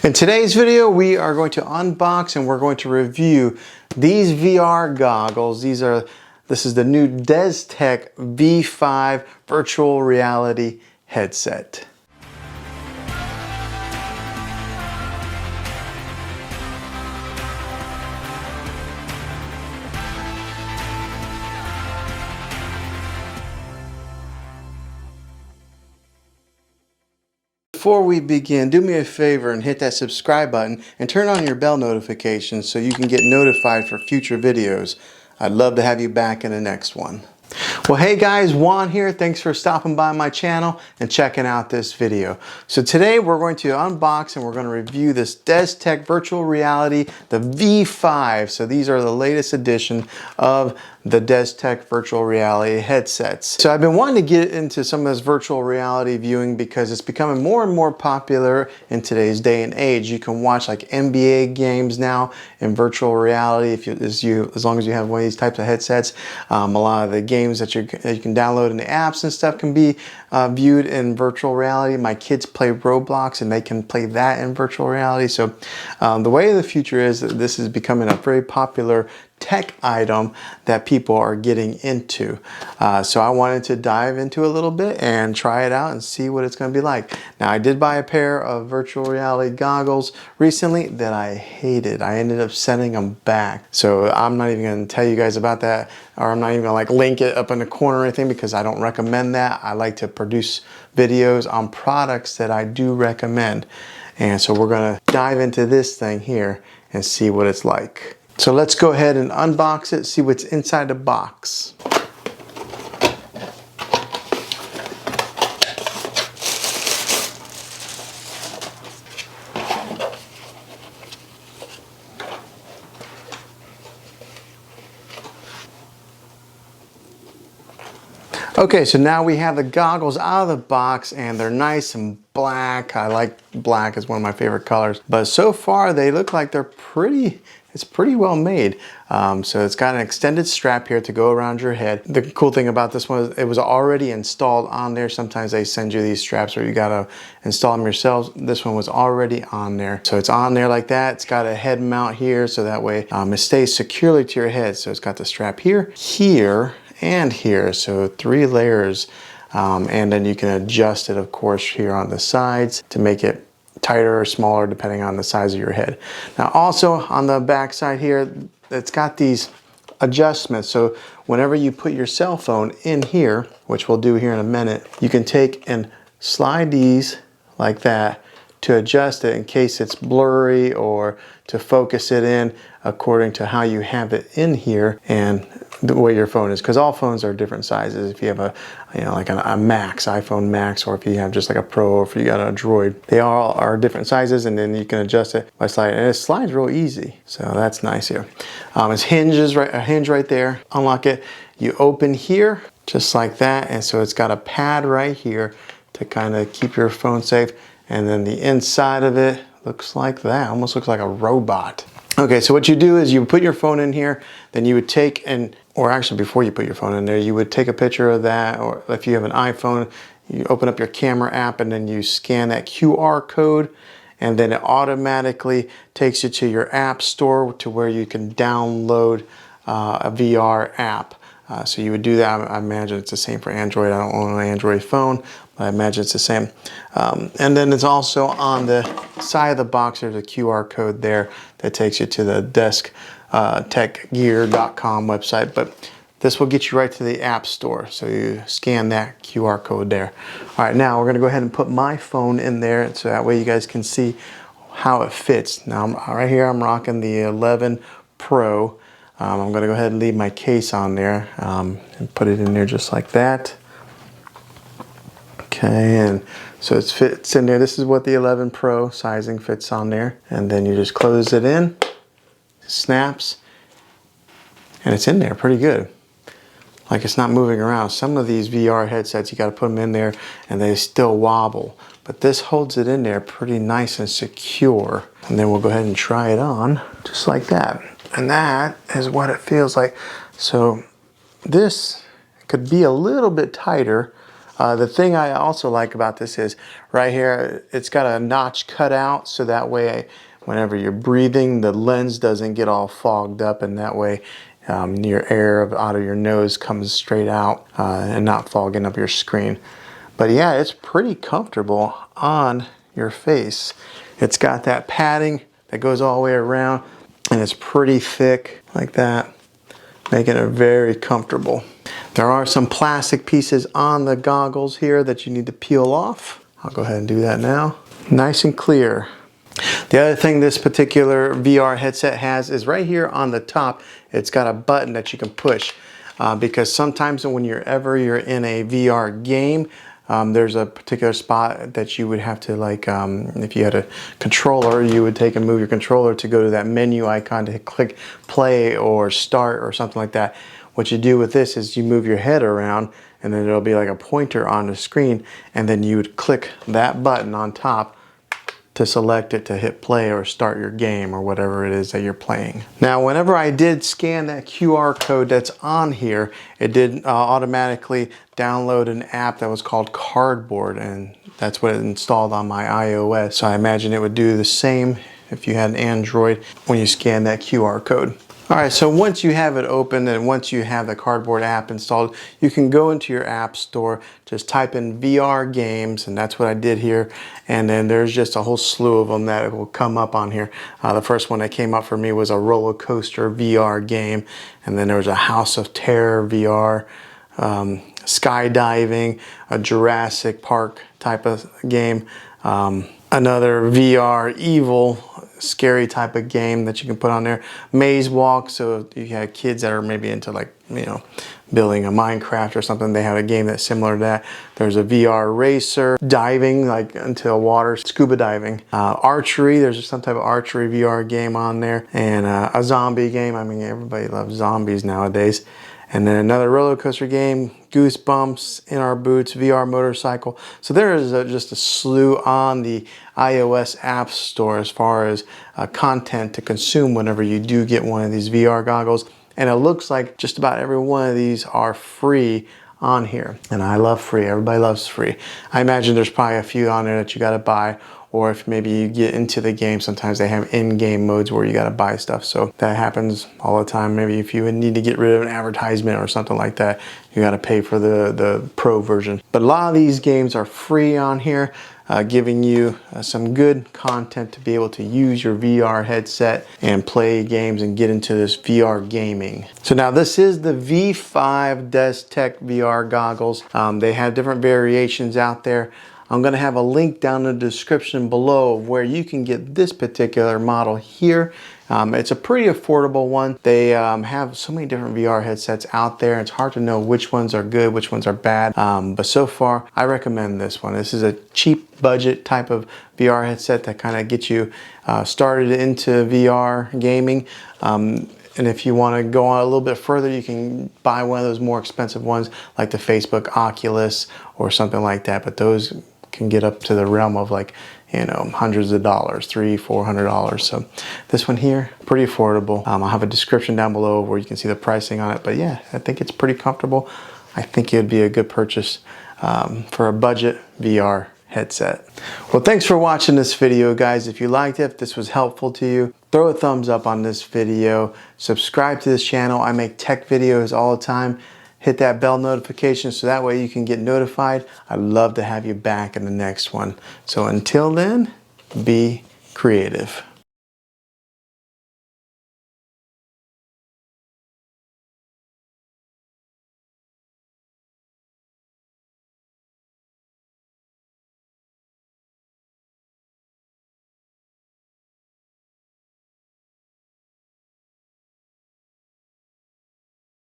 In today's video, we are going to unbox and we're going to review these VR goggles. This is the new Destek V5 virtual reality headset. Before we begin, do me a favor and hit that subscribe button and turn on your bell notifications so you can get notified for future videos. I'd love to have you back in the next one. Well, hey guys, Juan here. Thanks for stopping by my channel and checking out this video. So today we're going to unbox and we're going to review this Destek virtual reality, the V5. So these are the latest edition of the Destek virtual reality headsets. So I've been wanting to get into some of this virtual reality viewing because it's becoming more and more popular in today's day and age. You can watch like NBA games now in virtual reality as long as you have one of these types of headsets. A lot of the games that you can download in the apps and stuff can be viewed in virtual reality. My kids play Roblox and they can play that in virtual reality. So the way of the future is that this is becoming a very popular tech item that people are getting into. So I wanted to dive into a little bit and try it out and see what it's going to be like. Now I did buy a pair of virtual reality goggles recently that I hated. I ended up sending them back. So I'm not even going to tell you guys about that, or I'm not even going to link it up in the corner or anything because I don't recommend that. I like to produce videos on products that I do recommend. And so we're going to dive into this thing here and see what it's like. So let's go ahead and unbox it, see what's inside the box. Okay, so now we have the goggles out of the box and they're nice and black. I like black, as one of my favorite colors. But so far they look like it's pretty well made. So it's got an extended strap here to go around your head. The cool thing about this one is it was already installed on there. Sometimes they send you these straps where you gotta install them yourselves. This one was already on there. So it's on there like that. It's got a head mount here so that way it stays securely to your head. So it's got the strap here, here, and here. So 3 layers. And then you can adjust it, of course, here on the sides to make it tighter or smaller depending on the size of your head. Now also on the back side here, it's got these adjustments. So whenever you put your cell phone in here, which we'll do here in a minute, you can take and slide these like that to adjust it in case it's blurry or to focus it in according to how you have it in here and the way your phone is, because all phones are different sizes. If you have like a Max, iPhone Max, or if you have just like a Pro, or if you got a Droid, they all are different sizes, and then you can adjust it by sliding. And it slides real easy, so that's nice here. It's a hinge right there. Unlock it. You open here just like that, and so it's got a pad right here to kind of keep your phone safe. And then the inside of it looks like that. Almost looks like a robot. Okay, so what you do is you put your phone in here, then you would take or actually before you put your phone in there, you would take a picture of that, or if you have an iPhone, you open up your camera app and then you scan that QR code, and then it automatically takes you to your app store to where you can download a VR app. So you would do that. I imagine it's the same for Android. I don't own an Android phone, but I imagine it's the same. And then it's also on the side of the box, there's a QR code there that takes you to the desktechgear.com website. But this will get you right to the app store. So you scan that QR code there. All right, now we're gonna go ahead and put my phone in there so that way you guys can see how it fits. Now right here, I'm rocking the 11 Pro. I'm going to go ahead and leave my case on there and put it in there just like that. Okay, and so it fits in there. This is what the 11 Pro sizing fits on there. And then you just close it in, snaps, and it's in there pretty good. Like it's not moving around. Some of these VR headsets, you got to put them in there and they still wobble. But this holds it in there pretty nice and secure. And then we'll go ahead and try it on just like that. And that is what it feels like. So this could be a little bit tighter The thing I also like about this is right here, it's got a notch cut out, so that way whenever you're breathing, the lens doesn't get all fogged up, and that way your air out of your nose comes straight out and not fogging up your screen. But yeah, it's pretty comfortable on your face. It's got that padding that goes all the way around, and it's pretty thick like that, making it very comfortable. There are some plastic pieces on the goggles here that you need to peel off. I'll go ahead and do that now. Nice and clear. The other thing this particular VR headset has is right here on the top, it's got a button that you can push because sometimes when you're in a VR game, there's a particular spot that you would have to, like, if you had a controller, you would take and move your controller to go to that menu icon to click play or start or something like that. What you do with this is you move your head around, and then there'll be like a pointer on the screen, and then you would click that button on top to select it to hit play or start your game or whatever it is that you're playing. Now, whenever I did scan that QR code that's on here, it did automatically download an app that was called Cardboard, and that's what it installed on my iOS. So I imagine it would do the same if you had an Android when you scan that QR code. All right, so once you have it open and once you have the Cardboard app installed, you can go into your app store, just type in VR games, and that's what I did here. And then there's just a whole slew of them that will come up on here. The first one that came up for me was a roller coaster VR game, and then there was a House of Terror VR, skydiving, a Jurassic Park type of game, another VR evil scary type of game that you can put on there. Maze Walk, so you have kids that are maybe into, like, you know, building a Minecraft or something, they have a game that's similar to that. There's a VR racer, diving, like into water, scuba diving, archery, there's some type of archery VR game on there, and a zombie game. I mean, everybody loves zombies nowadays. And then another roller coaster game, Goosebumps, In Our Boots, VR motorcycle. So there is just a slew on the iOS App Store as far as content to consume whenever you do get one of these VR goggles. And it looks like just about every one of these are free on here. And I love free. Everybody loves free. I imagine there's probably a few on there that you got to buy, or if maybe you get into the game, sometimes they have in-game modes where you got to buy stuff. So that happens all the time. Maybe if you need to get rid of an advertisement or something like that, you got to pay for the pro version. But a lot of these games are free on here, giving you some good content to be able to use your VR headset and play games and get into this VR gaming. So now this is the V5 Destek VR goggles. They have different variations out there. I'm going to have a link down in the description below where you can get this particular model here. It's a pretty affordable one. They have so many different VR headsets out there. It's hard to know which ones are good, which ones are bad. But so far, I recommend this one. This is a cheap budget type of VR headset that kind of gets you started into VR gaming. And if you want to go on a little bit further, you can buy one of those more expensive ones like the Facebook Oculus or something like that. But those can get up to the realm of, like, you know, hundreds of dollars, $300-400. So this one here, pretty affordable. I'll have a description down below where you can see the pricing on it. But yeah, I think it's pretty comfortable. I think it'd be a good purchase for a budget VR headset. Well, thanks for watching this video, guys. If you liked it, if this was helpful to you, throw a thumbs up on this video. Subscribe to this channel. I make tech videos all the time. Hit that bell notification so that way you can get notified. I'd love to have you back in the next one. So until then, be creative.